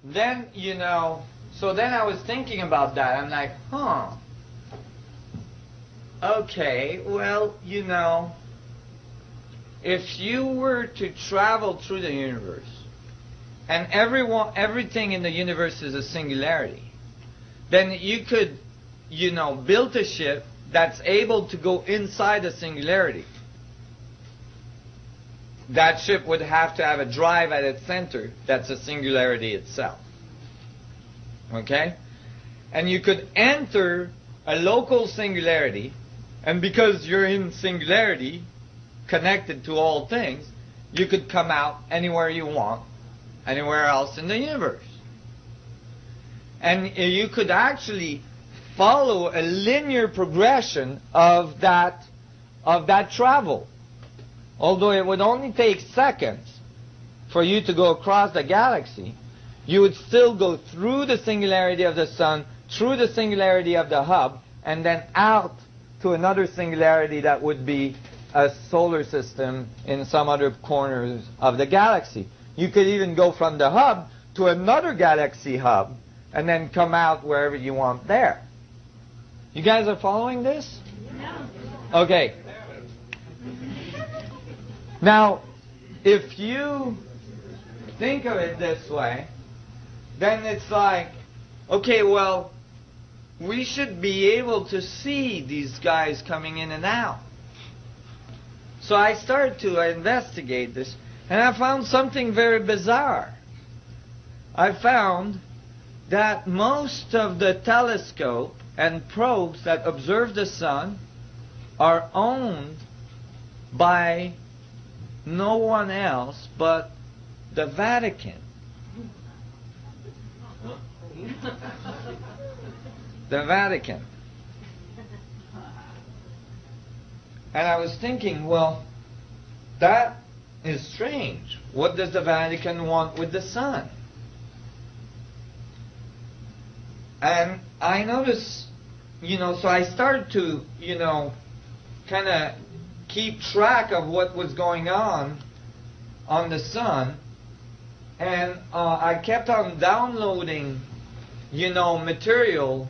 then, you know, so then I was thinking about that. I'm like, huh. Okay, well, you know, if you were to travel through the universe, and everything in the universe is a singularity, then you could, you know, build a ship that's able to go inside the singularity. That ship would have to have a drive at its center that's a singularity itself. Okay? And you could enter a local singularity, and because you're in singularity, connected to all things, you could come out anywhere you want, anywhere else in the universe. And you could actually follow a linear progression of that travel. Although it would only take seconds for you to go across the galaxy, you would still go through the singularity of the sun, through the singularity of the hub, and then out to another singularity that would be a solar system in some other corners of the galaxy. You could even go from the hub to another galaxy hub and then come out wherever you want there. You guys are following this? Okay. Now, if you think of it this way, then it's like, okay, well, we should be able to see these guys coming in and out. So I started to investigate this, and I found something very bizarre. I found that most of the telescope and probes that observe the sun are owned by no one else but the Vatican. The Vatican. And I was thinking, well, that is strange. What does the Vatican want with the sun? And I noticed, you know, so I started to, you know, kind of keep track of what was going on the sun, and I kept on downloading, you know, material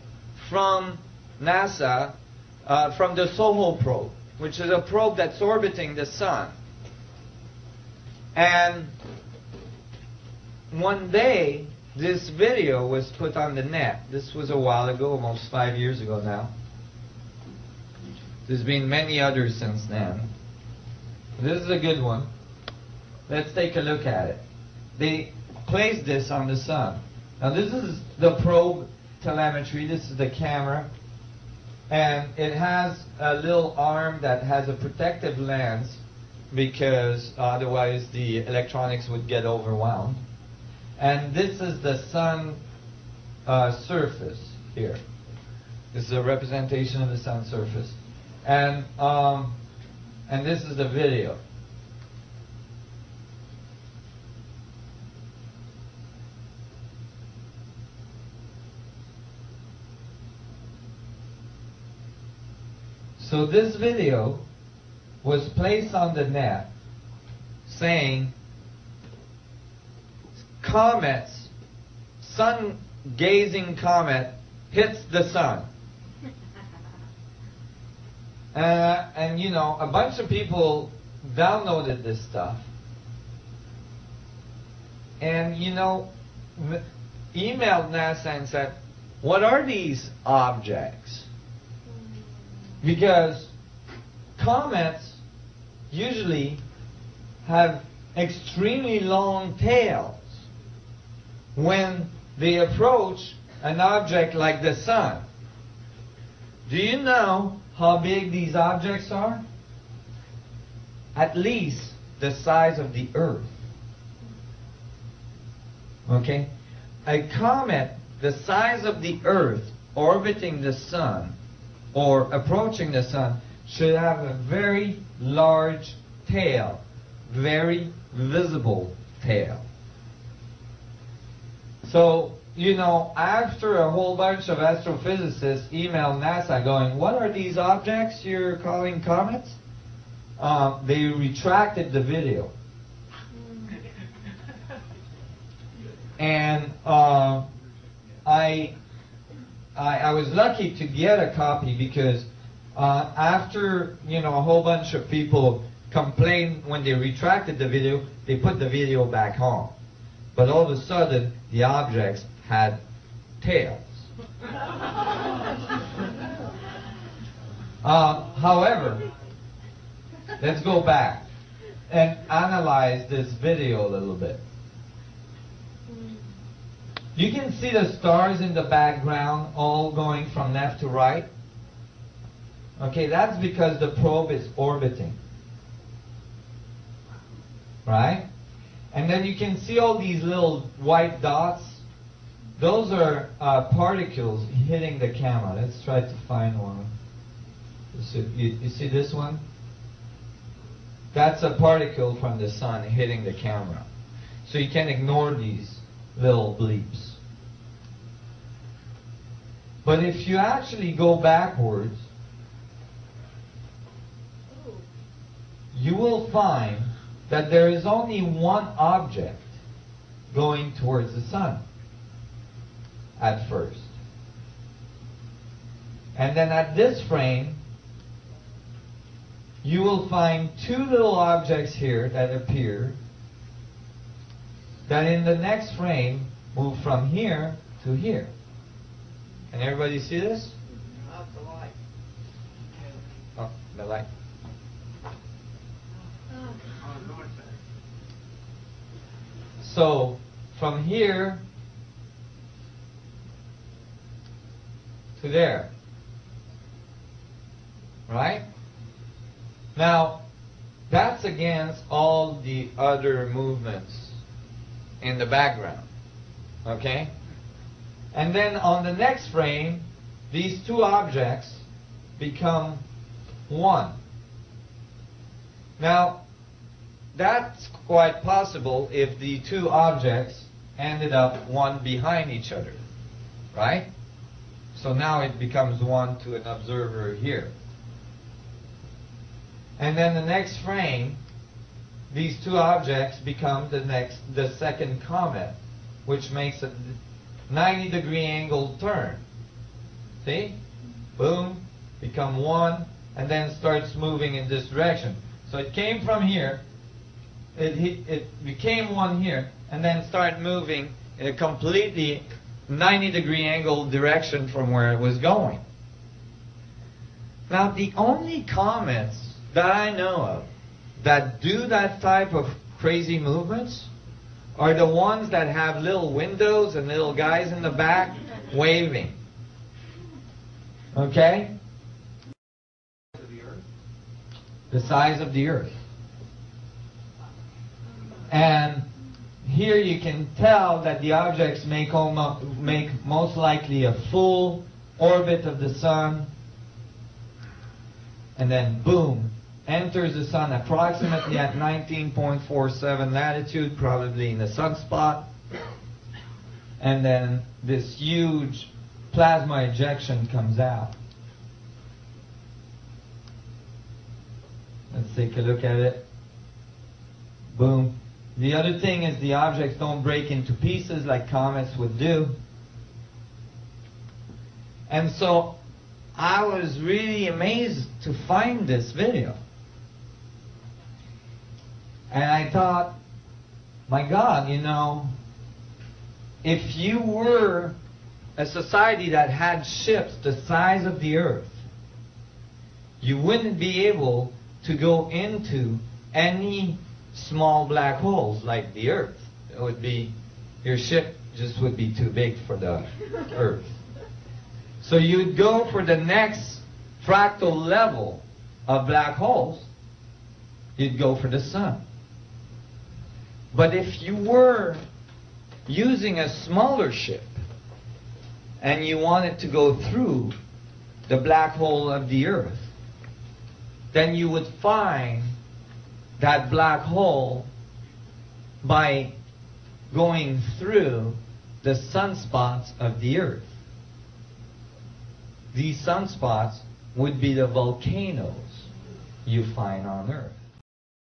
from NASA, from the SOHO probe, which is a probe that's orbiting the sun. And one day, this video was put on the net. This was a while ago, almost 5 years ago now. There's been many others since then. This is a good one. Let's take a look at it. They placed this on the sun. Now this is the probe telemetry. This is the camera. And it has a little arm that has a protective lens because otherwise the electronics would get overwhelmed. And this is the sun surface here. This is a representation of the sun surface. And this is the video. So this video was placed on the net saying comets, sun-gazing comet hits the sun. And you know, a bunch of people downloaded this stuff. And you know, emailed NASA and said, what are these objects? Because comets usually have extremely long tails when they approach an object like the sun. Do you know how big these objects are? At least the size of the Earth. Okay? A comet the size of the Earth orbiting the sun or approaching the sun should have a very large tail, very visible tail. So, you know, after a whole bunch of astrophysicists emailed NASA going, what are these objects you're calling comets? They retracted the video. And I was lucky to get a copy because after, you know, a whole bunch of people complained when they retracted the video, they put the video back on. But all of a sudden, the objects had tails. However, let's go back and analyze this video a little bit. You can see the stars in the background all going from left to right. Okay, that's because the probe is orbiting. Right? And then you can see all these little white dots. Those are particles hitting the camera. Let's try to find one. You see this one? That's a particle from the sun hitting the camera. So you can ignore these little bleeps. But if you actually go backwards, you will find that there is only one object going towards the sun at first. And then at this frame, you will find two little objects here that appear that in the next frame move from here to here. Can everybody see this? Not the light. Oh, the light. So, from here to there. Right? Now, that's against all the other movements in the background. Okay? And then on the next frame, these two objects become one. Now, that's quite possible if the two objects ended up one behind each other. Right? So now it becomes one to an observer here. And then the next frame, these two objects become the second comet, which makes a 90-degree angle turn. See? Boom, become one, and then starts moving in this direction. So it came from here, it became one here, and then started moving in a completely 90-degree angle direction from where it was going. Now, the only comets that I know of that do that type of crazy movements are the ones that have little windows and little guys in the back waving. Okay? The size of the Earth. And here you can tell that the objects make most likely a full orbit of the sun, and then boom, enters the sun approximately at 19.47 latitude, probably in a sunspot, and then this huge plasma ejection comes out. Let's take a look at it. Boom. The other thing is the objects don't break into pieces like comets would do. And so I was really amazed to find this video. And I thought, my God, you know, if you were a society that had ships the size of the Earth, you wouldn't be able to go into any small black holes like the Earth. It would be, your ship just would be too big for the Earth. So you'd go for the next fractal level of black holes, you'd go for the sun. But if you were using a smaller ship and you wanted to go through the black hole of the Earth, then you would find that black hole by going through the sunspots of the Earth. These sunspots would be the volcanoes you find on Earth.